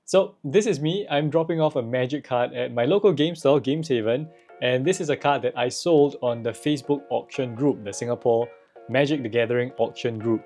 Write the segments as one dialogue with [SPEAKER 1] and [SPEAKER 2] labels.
[SPEAKER 1] So this is me. I'm dropping off a Magic card at my local game store, Games Haven, and this is a card that I sold on the Facebook auction group, the Singapore Magic the Gathering auction group.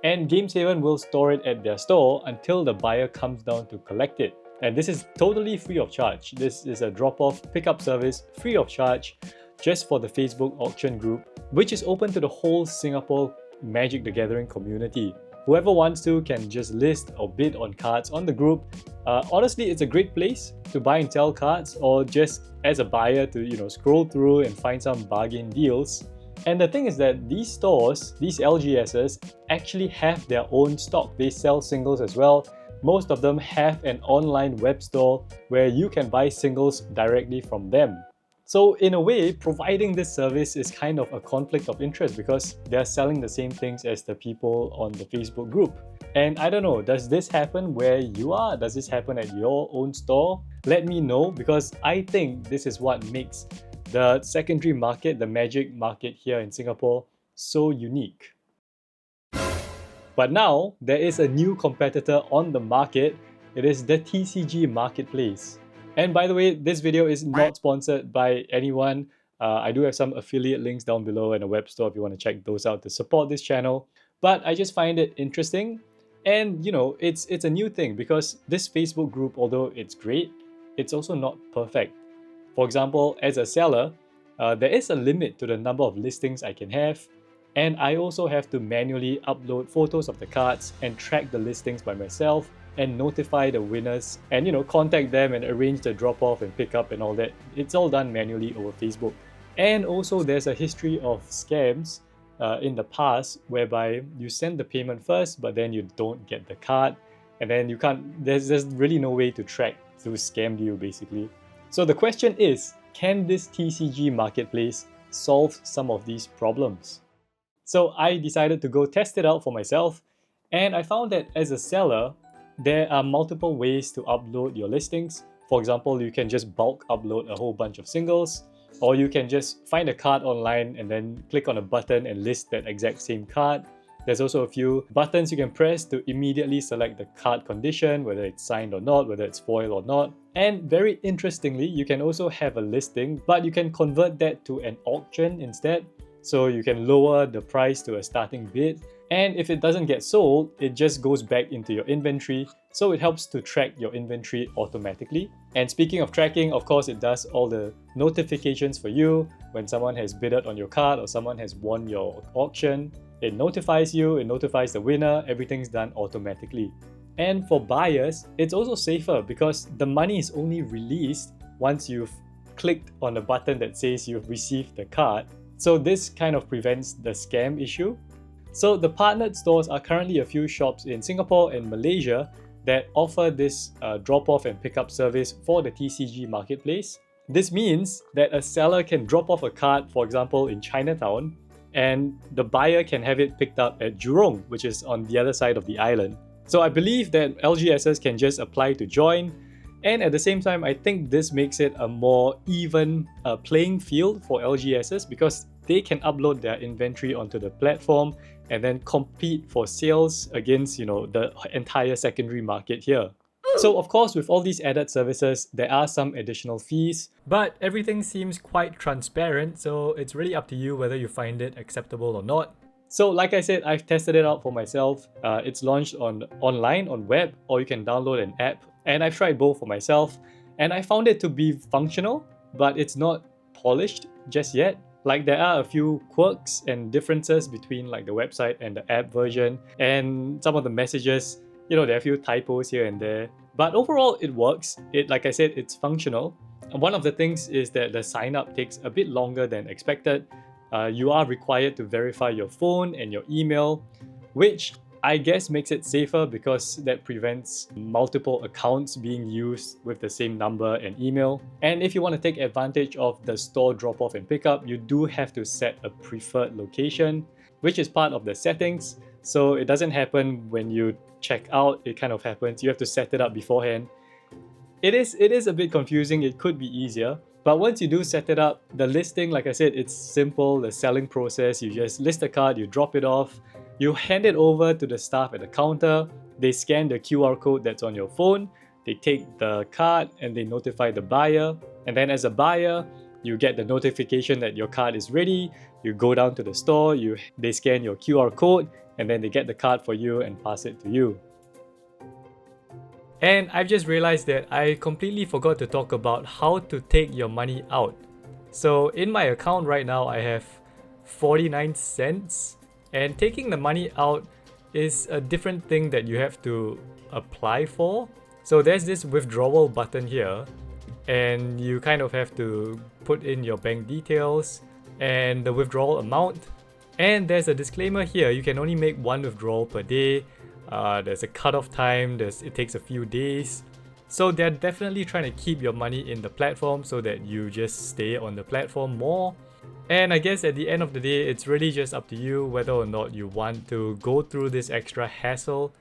[SPEAKER 1] And Games Haven will store it at their store until the buyer comes down to collect it. And this is totally free of charge. This is a drop-off pickup service free of charge just for the Facebook auction group, which is open to the whole Singapore Magic the Gathering community. Whoever wants to can just list or bid on cards on the group. Honestly, it's a great place to buy and sell cards, or just as a buyer to scroll through and find some bargain deals. And the thing is that these stores, these LGSs, actually have their own stock. They sell singles as well. Most of them have an online web store where you can buy singles directly from them. So in a way, providing this service is kind of a conflict of interest because they're selling the same things as the people on the Facebook group. And I don't know, does this happen where you are? Does this happen at your own store? Let me know, because I think this is what makes the secondary market, the Magic market here in Singapore, so unique. But now, there is a new competitor on the market. It is the TCG Marketplace. And by the way, this video is not sponsored by anyone. I do have some affiliate links down below and a web store if you want to check those out to support this channel. But I just find it interesting. And it's a new thing because this Facebook group, although it's great, it's also not perfect. For example, as a seller, there is a limit to the number of listings I can have. And I also have to manually upload photos of the cards and track the listings by myself and notify the winners and contact them and arrange the drop-off and pick-up and all that. It's all done manually over Facebook. And also there's a history of scams in the past whereby you send the payment first but then you don't get the card, and then there's really no way to track who scammed you basically. So the question is, can this TCG Marketplace solve some of these problems? So I decided to go test it out for myself, and I found that as a seller, there are multiple ways to upload your listings. For example, you can just bulk upload a whole bunch of singles, or you can just find a card online and then click on a button and list that exact same card. There's also a few buttons you can press to immediately select the card condition, whether it's signed or not, whether it's foil or not. And very interestingly, you can also have a listing, but you can convert that to an auction instead. So you can lower the price to a starting bid. And if it doesn't get sold, it just goes back into your inventory. So it helps to track your inventory automatically. And speaking of tracking, of course, it does all the notifications for you. When someone has bidded on your card or someone has won your auction, it notifies you, it notifies the winner, everything's done automatically. And for buyers, it's also safer because the money is only released once you've clicked on the button that says you've received the card. So this kind of prevents the scam issue. So the partnered stores are currently a few shops in Singapore and Malaysia that offer this drop-off and pickup service for the TCG Marketplace. This means that a seller can drop off a card, for example, in Chinatown, and the buyer can have it picked up at Jurong, which is on the other side of the island. So I believe that LGSs can just apply to join. And at the same time, I think this makes it a more even playing field for LGSs because they can upload their inventory onto the platform and then compete for sales against the entire secondary market here. So of course, with all these added services, there are some additional fees, but everything seems quite transparent, so it's really up to you whether you find it acceptable or not. So like I said, I've tested it out for myself. It's launched online on web, or you can download an app. And I've tried both for myself, and I found it to be functional, but it's not polished just yet. Like there are a few quirks and differences between like the website and the app version, and some of the messages, there are a few typos here and there. But overall, it works. Like I said, it's functional. And one of the things is that the sign up takes a bit longer than expected. You are required to verify your phone and your email, which I guess makes it safer because that prevents multiple accounts being used with the same number and email. And if you want to take advantage of the store drop-off and pickup, you do have to set a preferred location, which is part of the settings. So it doesn't happen when you check out, it kind of happens. You have to set it up beforehand. It is a bit confusing, it could be easier. But once you do set it up, the listing, like I said, it's simple. The selling process, you just list a card, you drop it off, you hand it over to the staff at the counter, they scan the QR code that's on your phone, they take the card and they notify the buyer. And then as a buyer, you get the notification that your card is ready. You go down to the store, they scan your QR code, and then they get the card for you and pass it to you. And I've just realized that I completely forgot to talk about how to take your money out. So in my account right now, I have 49 cents, and taking the money out is a different thing that you have to apply for. So there's this withdrawal button here, and you kind of have to put in your bank details and the withdrawal amount. And there's a disclaimer here, you can only make one withdrawal per day. There's a cutoff time, it takes a few days. So they're definitely trying to keep your money in the platform so that you just stay on the platform more. And I guess at the end of the day, it's really just up to you whether or not you want to go through this extra hassle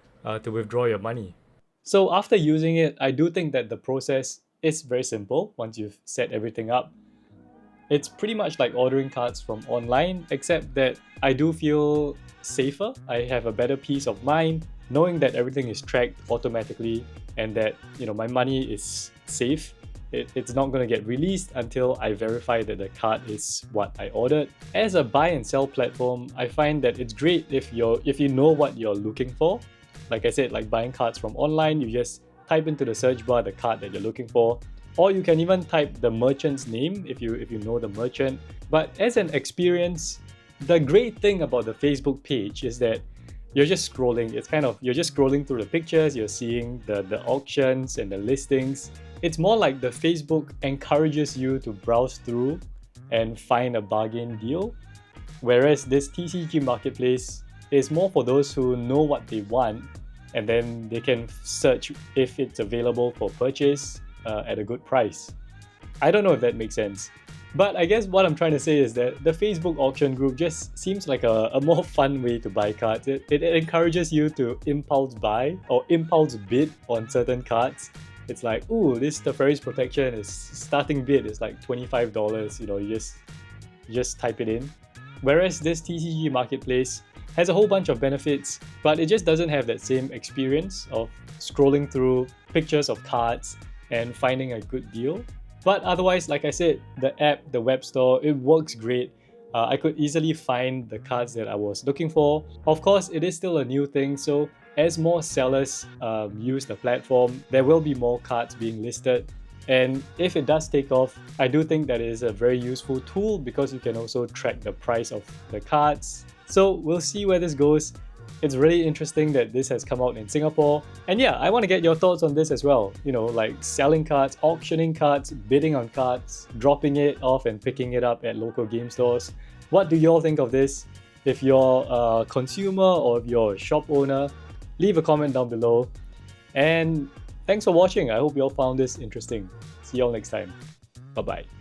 [SPEAKER 1] to withdraw your money. So after using it, I do think that the process is very simple once you've set everything up. It's pretty much like ordering cards from online, except that I do feel safer. I have a better peace of mind knowing that everything is tracked automatically and that my money is safe. It's not going to get released until I verify that the card is what I ordered. As a buy and sell platform, I find that it's great if you know what you're looking for. Like I said, like buying cards from online, you just type into the search bar the card that you're looking for, or you can even type the merchant's name if you know the merchant. But as an experience, the great thing about the Facebook page is that you're just scrolling. You're just scrolling through the pictures, you're seeing the auctions and the listings. It's more like the Facebook encourages you to browse through and find a bargain deal. Whereas this TCG Marketplace is more for those who know what they want, and then they can search if it's available for purchase at a good price. I don't know if that makes sense. But I guess what I'm trying to say is that the Facebook auction group just seems like a more fun way to buy cards. It encourages you to impulse buy or impulse bid on certain cards. It's like, ooh, this Teferi's Protection is starting bid is like $25. You just type it in. Whereas this TCG Marketplace has a whole bunch of benefits, but it just doesn't have that same experience of scrolling through pictures of cards and finding a good deal. But otherwise, like I said, the app, the web store, it works great. I could easily find the cards that I was looking for. Of course, it is still a new thing, so as more sellers use the platform, there will be more cards being listed. And if it does take off, I do think that it is a very useful tool because you can also track the price of the cards. So we'll see where this goes. It's really interesting that this has come out in Singapore. And yeah, I want to get your thoughts on this as well. Like selling cards, auctioning cards, bidding on cards, dropping it off and picking it up at local game stores. What do you all think of this? If you're a consumer or if you're a shop owner, leave a comment down below. And thanks for watching. I hope you all found this interesting. See you all next time. Bye-bye.